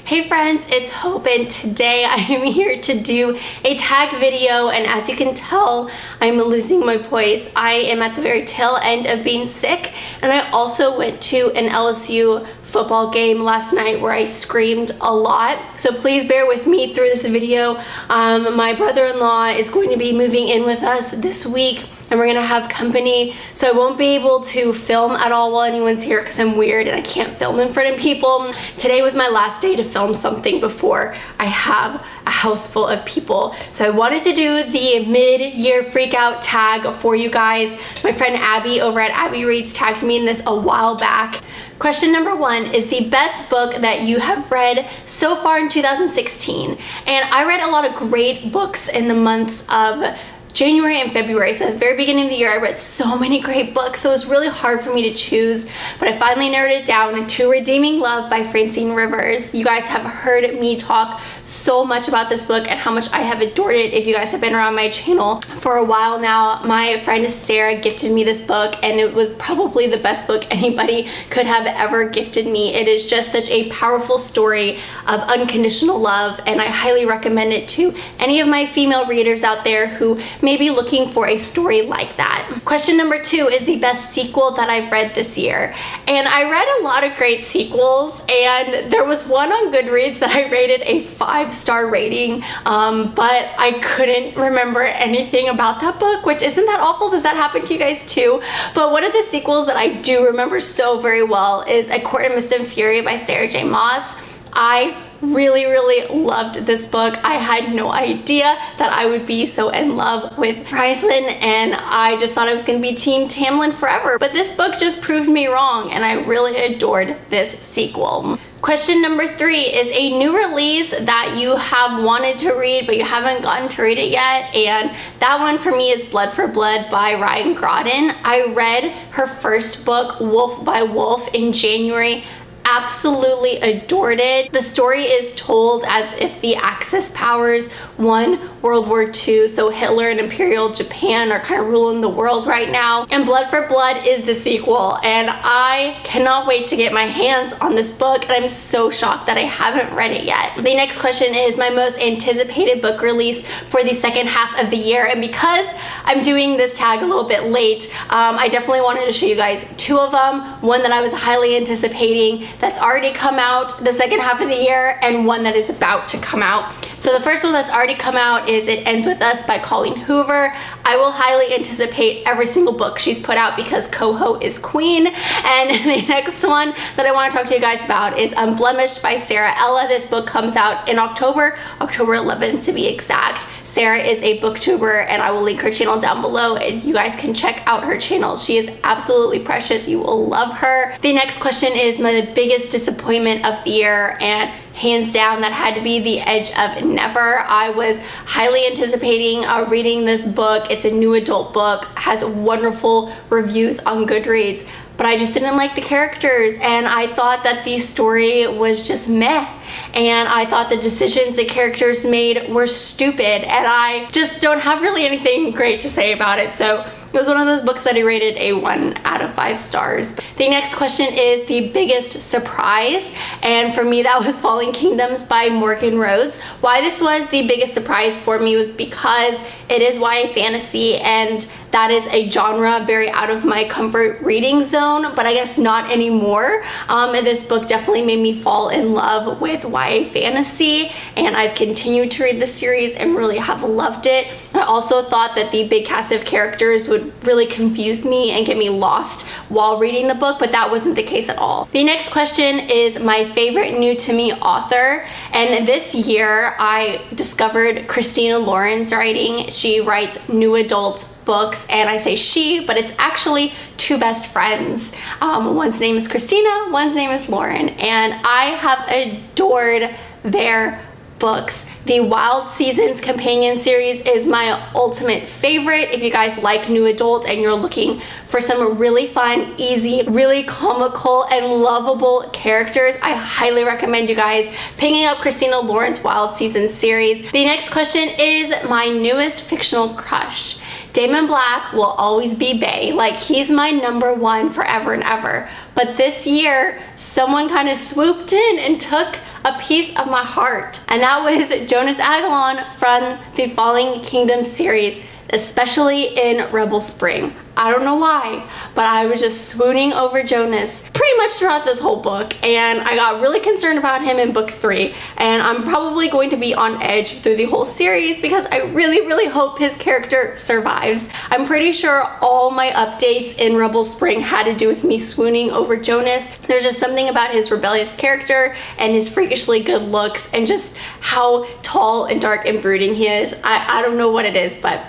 Hey friends, it's Hope, and today I am here to do a tag video, and as you can tell, I'm losing my voice. I am at the very tail end of being sick, and I also went to an LSU football game last night where I screamed a lot, so please bear with me through this video. My brother-in-law is going to be moving in with us this week, and we're gonna have company, so I won't be able to film at all while anyone's here because I'm weird and I can't film in front of people. Today was my last day to film something before I have a house full of people, so I wanted to do the mid-year freak out tag for you guys. My friend Abby over at Abby Reads tagged me in this a while back. Question number 1 is the best book that you have read so far in 2016. And I read a lot of great books in the months of January and February, so at the very beginning of the year I read so many great books, so it was really hard for me to choose, but I finally narrowed it down to Redeeming Love by Francine Rivers. You guys have heard me talk so much about this book and how much I have adored it if you guys have been around my channel for a while now. My friend Sarah gifted me this book, and it was probably the best book anybody could have ever gifted me. It is just such a powerful story of unconditional love, and I highly recommend it to any of my female readers out there who may be looking for a story like that. Question number 2 is the best sequel that I've read this year. And I read a lot of great sequels, and there was one on Goodreads that I rated a 5-star rating, but I couldn't remember anything about that book, which isn't that awful. Does that happen to you guys too? But one of the sequels that I do remember so very well is A Court of Mist and Fury by Sarah J. Maas. I really loved this book. I had no idea that I would be so in love with Rhysand, and I just thought I was going to be Team Tamlin forever, but this book just proved me wrong, and I really adored this sequel. Question number 3 is a new release that you have wanted to read but you haven't gotten to read it yet, and that one for me is Blood for Blood by Ryan Grodin. I read her first book, Wolf by Wolf, in January. Absolutely adored it. The story is told as if the Axis powers won World War II, so Hitler and Imperial Japan are kind of ruling the world right now. And Blood for Blood is the sequel, and I cannot wait to get my hands on this book, and I'm so shocked that I haven't read it yet. The next question is my most anticipated book release for the second half of the year, and because I'm doing this tag a little bit late, I definitely wanted to show you guys 2 of them. One that I was highly anticipating that's already come out the second half of the year, and one that is about to come out. So the first one that's already come out is It Ends With Us by Colleen Hoover. I will highly anticipate every single book she's put out because Coho is queen. And the next one that I want to talk to you guys about is Unblemished by Sarah Ella. This book comes out in October 11th to be exact. Sarah is a booktuber, and I will link her channel down below, and you guys can check out her channel. She is absolutely precious. You will love her. The next question is my biggest disappointment of the year, and hands down that had to be The Edge of Never. I was highly anticipating reading this book. It's a new adult book, has wonderful reviews on Goodreads, but I just didn't like the characters, and I thought that the story was just meh, and I thought the decisions the characters made were stupid, and I just don't have really anything great to say about it. So it was one of those books that I rated a 1 out of 5 stars. The next question is the biggest surprise, and for me that was Fallen Kingdoms by Morgan Rhodes. Why this was the biggest surprise for me was because it is YA fantasy, and that is a genre very out of my comfort reading zone, but I guess not anymore. And this book definitely made me fall in love with YA fantasy, and I've continued to read the series and really have loved it. I also thought that the big cast of characters would really confuse me and get me lost while reading the book, but that wasn't the case at all. The next question is my favorite new to me author, and this year I discovered Christina Lauren's writing. She writes new adult books, and I say she, but it's actually 2 best friends. One's name is Christina, one's name is Lauren, and I have adored their books. The Wild Seasons companion series is my ultimate favorite. If you guys like new adult and you're looking for some really fun, easy, really comical and lovable characters, I highly recommend you guys picking up Christina Lauren's Wild Seasons series. The next question is my newest fictional crush. Damon Black will always be Bae. Like, he's my #1 forever and ever. But this year, someone kind of swooped in and took a piece of my heart. And that was Jonas Agalon from the Falling Kingdom series, especially in Rebel Spring. I don't know why, but I was just swooning over Jonas pretty much throughout this whole book, and I got really concerned about him in book 3, and I'm probably going to be on edge through the whole series because I really hope his character survives. I'm pretty sure all my updates in Rebel Spring had to do with me swooning over Jonas. There's just something about his rebellious character and his freakishly good looks and just how tall and dark and brooding he is. I don't know what it is, but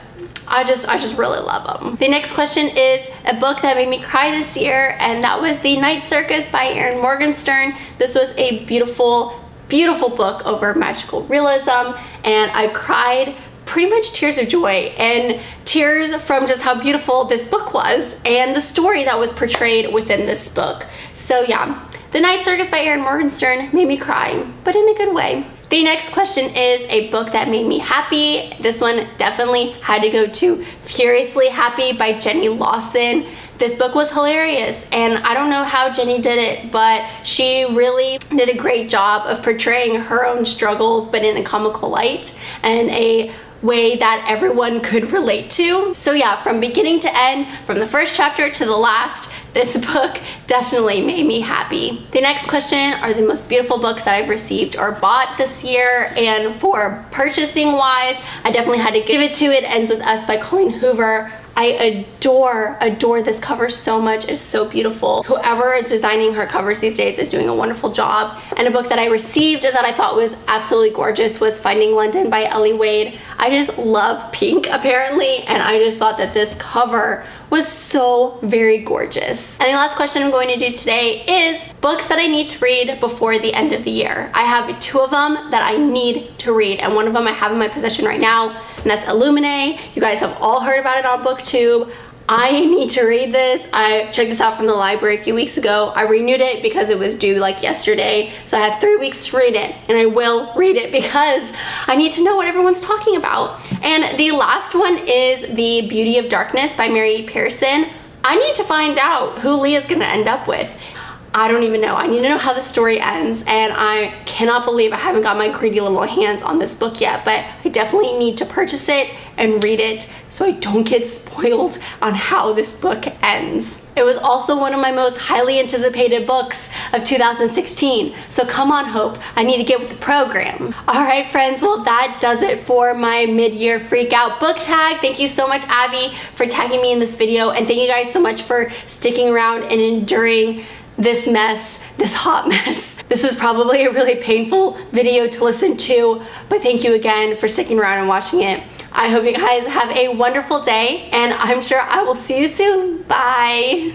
I just really love them. The next question is a book that made me cry this year, and that was The Night Circus by Erin Morgenstern. This was a beautiful book over magical realism, and I cried pretty much tears of joy and tears from just how beautiful this book was and the story that was portrayed within this book. So yeah, The Night Circus by Erin Morgenstern made me cry, but in a good way. The next question is a book that made me happy. This one definitely had to go to Furiously Happy by Jenny Lawson. This book was hilarious, and I don't know how Jenny did it, but she really did a great job of portraying her own struggles, but in a comical light and a way that everyone could relate to. So yeah, from beginning to end, from the first chapter to the last, this book definitely made me happy. The next question are the most beautiful books that I've received or bought this year, and for purchasing wise, I definitely had to give it to It Ends With Us by Colleen Hoover. I adore this cover so much. It's so beautiful. Whoever is designing her covers these days is doing a wonderful job. And a book that I received that I thought was absolutely gorgeous was Finding London by Ellie Wade. I just love pink apparently, and I just thought that this cover was so very gorgeous. And the last question I'm going to do today is books that I need to read before the end of the year. I have 2 of them that I need to read, and one of them I have in my possession right now, and that's Illumnae. You guys have all heard about it on BookTube. I need to read this. I checked this out from the library a few weeks ago. I renewed it because it was due like yesterday, so I have 3 weeks to read it, and I will read it because I need to know what everyone's talking about. And the last one is The Beauty of Darkness by Mary Pearson. I need to find out who Leah's gonna end up with. I don't even know. I need to know how the story ends, and I cannot believe I haven't got my greedy little hands on this book yet, but I definitely need to purchase it and read it so I don't get spoiled on how this book ends. It was also one of my most highly anticipated books of 2016, so come on, Hope, I need to get with the program. Alright friends, well that does it for my mid-year freak out book tag. Thank you so much, Abby, for tagging me in this video, and thank you guys so much for sticking around and enduring this mess, this hot mess. This was probably a really painful video to listen to, but thank you again for sticking around and watching it. I hope you guys have a wonderful day, and I'm sure I will see you soon. Bye.